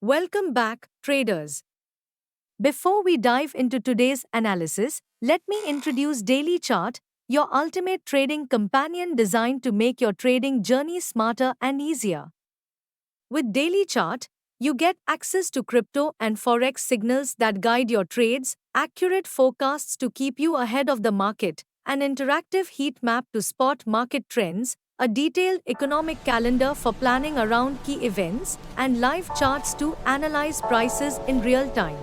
Welcome back, traders. Before we dive into today's analysis, let me introduce Daily Chart, your ultimate trading companion designed to make your trading journey smarter and easier. With Daily Chart, you get access to crypto and forex signals that guide your trades, accurate forecasts to keep you ahead of the market, an interactive heat map to spot market trends, a detailed economic calendar for planning around key events, and live charts to analyze prices in real time.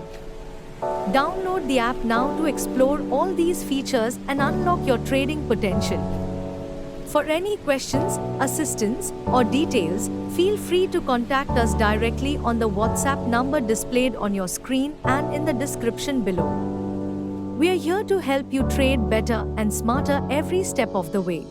Download the app now to explore all these features and unlock your trading potential. For any questions, assistance, or details, feel free to contact us directly on the WhatsApp number displayed on your screen and in the description below. We are here to help you trade better and smarter every step of the way.